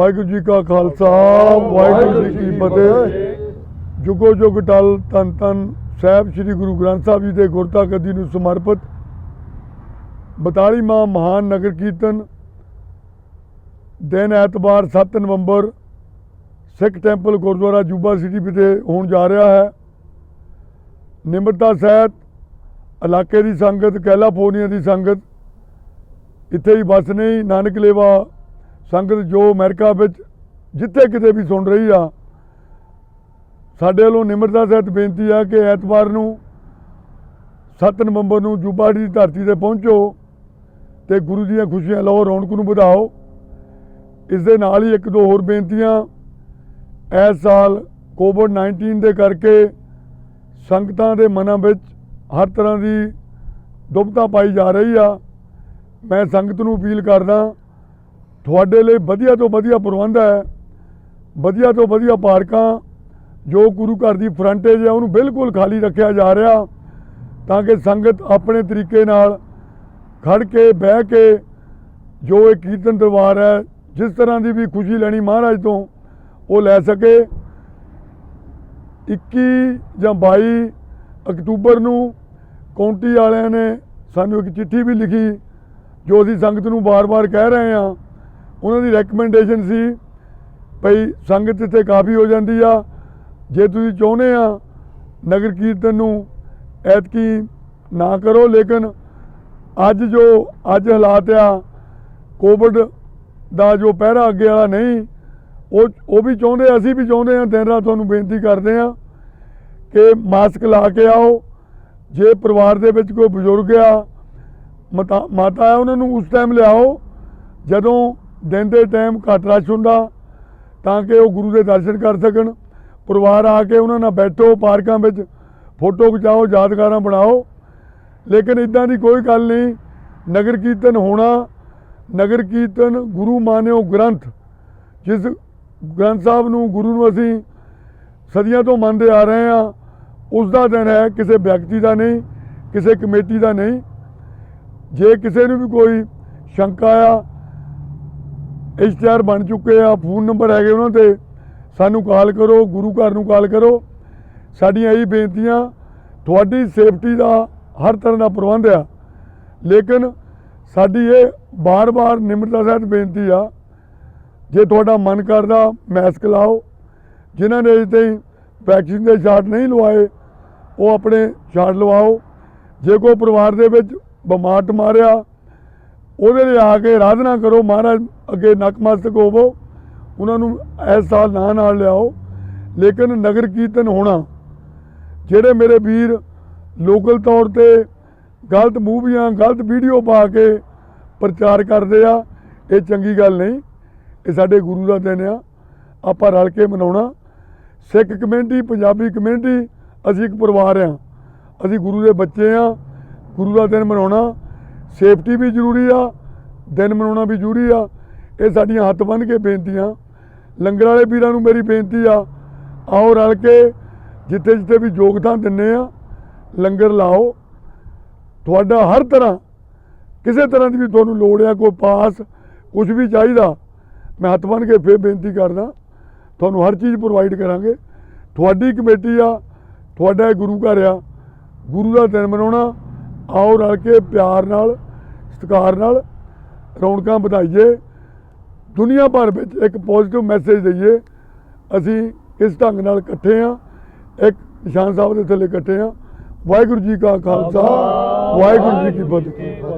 ਵਾਹਿਗੁਰੂ ਜੀ ਕਾ ਖਾਲਸਾ ਵਾਹਿਗੁਰੂ ਜੀ ਕੀ ਫਤਿਹ। ਜੁਗੋ ਜੁਗ ਟਲ ਧੰਨ ਧੰਨ ਸਾਹਿਬ ਸ੍ਰੀ ਗੁਰੂ ਗ੍ਰੰਥ ਸਾਹਿਬ ਜੀ ਦੇ ਗੁਰਤਾ ਗੱਦੀ ਨੂੰ ਸਮਰਪਿਤ 42ਵਾਂ ਮਹਾਨ ਨਗਰ ਕੀਰਤਨ ਦਿਨ ਐਤਵਾਰ 7 ਨਵੰਬਰ ਸਿੱਖ ਟੈਂਪਲ ਗੁਰਦੁਆਰਾ ਜੂਬਾ ਸਿਟੀ ਵਿਖੇ ਹੋਣ ਜਾ ਰਿਹਾ ਹੈ। ਨਿਮਰਤਾ ਸਹਿਤ ਇਲਾਕੇ ਦੀ ਸੰਗਤ, ਕੈਲੀਫੋਰਨੀਆ ਦੀ ਸੰਗਤ, ਇੱਥੇ ਹੀ ਬਸ ਨਹੀਂ ਨਾਨਕ ਲੇਵਾ ਸੰਗਤ ਜੋ ਅਮਰੀਕਾ ਵਿੱਚ ਜਿੱਥੇ ਕਿਤੇ ਵੀ ਸੁਣ ਰਹੀ ਆ, ਸਾਡੇ ਵੱਲੋਂ ਨਿਮਰਤਾ ਸਹਿਤ ਬੇਨਤੀ ਆ ਕਿ ਐਤਵਾਰ ਨੂੰ 7 ਨਵੰਬਰ ਨੂੰ ਜੂਬਾ ਦੀ ਧਰਤੀ ਤੇ ਪਹੁੰਚੋ ਤੇ ਗੁਰੂ ਦੀਆਂ ਖੁਸ਼ੀਆਂ ਲਓ, ਰੌਣਕ ਨੂੰ ਵਧਾਓ। ਇਸ ਦੇ ਨਾਲ ਹੀ ਇੱਕ ਦੋ ਹੋਰ ਬੇਨਤੀਆਂ। ਇਸ ਸਾਲ ਕੋਵਿਡ-19 ਦੇ ਕਰਕੇ ਸੰਗਤਾਂ ਦੇ ਮਨਾਂ ਵਿੱਚ ਹਰ ਤਰ੍ਹਾਂ ਦੀ ਦੁਬਿਧਾ ਪਾਈ ਜਾ ਰਹੀ ਆ। ਮੈਂ ਸੰਗਤ ਨੂੰ ਅਪੀਲ ਕਰਦਾ, ਤੁਹਾਡੇ ਲਈ ਵਧੀਆ ਤੋਂ ਵਧੀਆ ਪ੍ਰਬੰਧ ਹੈ, ਵਧੀਆ ਤੋਂ ਵਧੀਆ ਪਾਰਕਾਂ, ਜੋ ਗੁਰੂ ਘਰ ਦੀ ਫਰੰਟੇਜ ਹੈ ਉਹਨੂੰ ਬਿਲਕੁਲ ਖਾਲੀ ਰੱਖਿਆ ਜਾ ਰਿਹਾ ਤਾਂ ਕਿ ਸੰਗਤ ਆਪਣੇ ਤਰੀਕੇ ਨਾਲ ਖੜ ਕੇ ਬਹਿ ਕੇ ਜੋ ਇਹ ਕੀਰਤਨ ਦਰਬਾਰ ਹੈ, ਜਿਸ ਤਰ੍ਹਾਂ ਦੀ ਵੀ ਖੁਸ਼ੀ ਲੈਣੀ ਮਹਾਰਾਜ ਤੋਂ ਉਹ ਲੈ ਸਕੇ। 21 ਜਾਂ 22 ਅਕਤੂਬਰ ਨੂੰ ਕਾਉਂਟੀ ਵਾਲਿਆਂ ਨੇ ਸਾਨੂੰ ਇੱਕ ਚਿੱਠੀ ਵੀ ਲਿਖੀ, ਜੋ ਅਸੀਂ ਸੰਗਤ ਨੂੰ ਵਾਰ-ਵਾਰ ਕਹਿ ਰਹੇ ਹਾਂ। ਉਹਨਾਂ ਦੀ ਰੈਕਮੈਂਡੇਸ਼ਨ ਸੀ ਭਈ ਸੰਗਤ ਇੱਥੇ ਕਾਫੀ ਹੋ ਜਾਂਦੀ ਆ, ਜੇ ਤੁਸੀਂ ਚਾਹੁੰਦੇ ਆ ਨਗਰ ਕੀਰਤਨ ਨੂੰ ਐਤਕੀ ਨਾ ਕਰੋ। ਲੇਕਿਨ ਅੱਜ ਹਾਲਾਤ ਆ, ਕੋਵਿਡ ਦਾ ਜੋ ਪਹਿਰਾ ਅੱਗੇ ਵਾਲਾ ਨਹੀਂ, ਉਹ ਵੀ ਚਾਹੁੰਦੇ, ਅਸੀਂ ਵੀ ਚਾਹੁੰਦੇ ਹਾਂ। ਦਿਨ ਰਾਤ ਤੁਹਾਨੂੰ ਬੇਨਤੀ ਕਰਦੇ ਹਾਂ ਕਿ ਮਾਸਕ ਲਾ ਕੇ ਆਓ। ਜੇ ਪਰਿਵਾਰ ਦੇ ਵਿੱਚ ਕੋਈ ਬਜ਼ੁਰਗ ਆ, ਮਾਤਾ ਆ, ਉਹਨਾਂ ਨੂੰ ਉਸ ਟਾਈਮ ਲਿਆਓ ਜਦੋਂ ਦਿਨ ਦੇ ਟਾਈਮ ਘੱਟ ਰਸ਼ ਹੁੰਦਾ, ਤਾਂ ਕਿ ਉਹ ਗੁਰੂ ਦੇ ਦਰਸ਼ਨ ਕਰ ਸਕਣ। ਪਰਿਵਾਰ ਆ ਕੇ ਉਹਨਾਂ ਨਾਲ ਬੈਠੋ, ਪਾਰਕਾਂ ਵਿੱਚ ਫੋਟੋ ਖਿਚਾਓ, ਯਾਦਗਾਰਾਂ ਬਣਾਓ। ਲੇਕਿਨ ਇੱਦਾਂ ਦੀ ਕੋਈ ਗੱਲ ਨਹੀਂ। ਨਗਰ ਕੀਰਤਨ ਹੋਣਾ, ਨਗਰ ਕੀਰਤਨ ਗੁਰੂ ਮਾਨਿਓ ਗ੍ਰੰਥ, ਜਿਸ ਗ੍ਰੰਥ ਸਾਹਿਬ ਨੂੰ, ਗੁਰੂ ਨੂੰ ਅਸੀਂ ਸਦੀਆਂ ਤੋਂ ਮੰਨਦੇ ਆ ਰਹੇ ਹਾਂ, ਉਸ ਦਾ ਦਿਨ ਹੈ, ਕਿਸੇ ਵਿਅਕਤੀ ਦਾ ਨਹੀਂ, ਕਿਸੇ ਕਮੇਟੀ ਦਾ ਨਹੀਂ। ਜੇ ਕਿਸੇ ਨੂੰ ਵੀ ਕੋਈ ਸ਼ੰਕਾ ਆ, ਇਸ਼ਤਿਹਾਰ ਬਣ ਚੁੱਕੇ ਆ, ਫੋਨ ਨੰਬਰ ਹੈਗੇ ਉਹਨਾਂ 'ਤੇ, ਸਾਨੂੰ ਕਾਲ ਕਰੋ, ਗੁਰੂ ਘਰ ਨੂੰ ਕਾਲ ਕਰੋ। ਸਾਡੀਆਂ ਇਹੀ ਬੇਨਤੀਆਂ, ਤੁਹਾਡੀ ਸੇਫਟੀ ਦਾ ਹਰ ਤਰ੍ਹਾਂ ਦਾ ਪ੍ਰਬੰਧ ਆ, ਲੇਕਿਨ ਸਾਡੀ ਇਹ ਬਾਰ-ਬਾਰ ਨਿਮਰਤਾ ਸਹਿਤ ਬੇਨਤੀ ਆ, ਜੇ ਤੁਹਾਡਾ ਮਨ ਕਰਦਾ ਮਾਸਕ ਲਾਓ। ਜਿਨ੍ਹਾਂ ਨੇ ਅਜੇ ਤਾਈਂ ਵੈਕਸੀਨ ਦੇ ਸ਼ਾਟ ਨਹੀਂ ਲਵਾਏ, ਉਹ ਆਪਣੇ ਸ਼ਾਟ ਲਵਾਓ। ਜੇ ਕੋਈ ਪਰਿਵਾਰ ਦੇ ਵਿੱਚ ਬਿਮਾਰ ਮਾਰਿਆ, ਉਹਦੇ ਲਈ ਆ ਕੇ ਆਰਾਧਨਾ ਕਰੋ, ਮਹਾਰਾਜ ਅੱਗੇ ਨਤਮਸਤਕ ਹੋਵੋ, ਉਹਨਾਂ ਨੂੰ ਇਸ ਸਾਲ ਨਾਲ ਲਿਆਓ। ਲੇਕਿਨ ਨਗਰ ਕੀਰਤਨ ਹੋਣਾ, ਜਿਹੜੇ ਮੇਰੇ ਵੀਰ ਲੋਕਲ ਤੌਰ 'ਤੇ ਗਲਤ ਮੂਵੀਆਂ, ਗਲਤ ਵੀਡੀਓ ਪਾ ਕੇ ਪ੍ਰਚਾਰ ਕਰਦੇ ਆ, ਇਹ ਚੰਗੀ ਗੱਲ ਨਹੀਂ। ਇਹ ਸਾਡੇ ਗੁਰੂ ਦਾ ਦਿਨ ਆ, ਆਪਾਂ ਰਲ ਕੇ ਮਨਾਉਣਾ। ਸਿੱਖ ਕਮਿਊਨਿਟੀ, ਪੰਜਾਬੀ ਕਮਿਊਨਿਟੀ, ਅਸੀਂ ਇੱਕ ਪਰਿਵਾਰ ਆ, ਅਸੀਂ ਗੁਰੂ ਦੇ ਬੱਚੇ ਆ। ਗੁਰੂ ਦਾ ਦਿਨ ਮਨਾਉਣਾ, ਸੇਫਟੀ ਵੀ ਜ਼ਰੂਰੀ ਆ, ਦਿਨ ਮਨਾਉਣਾ ਵੀ ਜ਼ਰੂਰੀ ਆ। ਇਹ ਸਾਡੀਆਂ ਹੱਥ ਬੰਨ੍ਹ ਕੇ ਬੇਨਤੀਆਂ। ਲੰਗਰ ਵਾਲੇ ਵੀਰਾਂ ਨੂੰ ਮੇਰੀ ਬੇਨਤੀ ਆ, ਆਓ ਰਲ ਕੇ ਜਿੱਥੇ ਜਿੱਥੇ ਵੀ ਯੋਗਦਾਨ ਦਿੰਦੇ ਆ, ਲੰਗਰ ਲਾਓ। ਤੁਹਾਡਾ ਹਰ ਤਰ੍ਹਾਂ, ਕਿਸੇ ਤਰ੍ਹਾਂ ਦੀ ਵੀ ਤੁਹਾਨੂੰ ਲੋੜ ਆ, ਕੋਈ ਪਾਸ, ਕੁਝ ਵੀ ਚਾਹੀਦਾ, ਮੈਂ ਹੱਥ ਬੰਨ੍ਹ ਕੇ ਫਿਰ ਬੇਨਤੀ ਕਰਦਾ, ਤੁਹਾਨੂੰ ਹਰ ਚੀਜ਼ ਪ੍ਰੋਵਾਈਡ ਕਰਾਂਗੇ। ਤੁਹਾਡੀ ਕਮੇਟੀ ਆ, ਤੁਹਾਡਾ ਇਹ ਗੁਰੂ ਘਰ ਆ, ਗੁਰੂ ਦਾ ਦਿਨ ਮਨਾਉਣਾ। ਆਓ ਰਲ ਕੇ ਪਿਆਰ ਨਾਲ, ਸਤਿਕਾਰ ਨਾਲ ਰੌਣਕਾਂ ਵਧਾਈਏ, ਦੁਨੀਆ ਭਰ ਵਿੱਚ ਇੱਕ ਪੋਜ਼ਿਟਿਵ ਮੈਸੇਜ ਦਈਏ। ਅਸੀਂ ਇਸ ਢੰਗ ਨਾਲ ਇਕੱਠੇ ਹਾਂ, ਇੱਕ ਨਿਸ਼ਾਨ ਸਾਹਿਬ ਦੇ ਥੱਲੇ ਇਕੱਠੇ ਹਾਂ। ਵਾਹਿਗੁਰੂ ਜੀ ਕਾ ਖਾਲਸਾ, ਵਾਹਿਗੁਰੂ ਜੀ ਕੀ ਫਤਿਹ।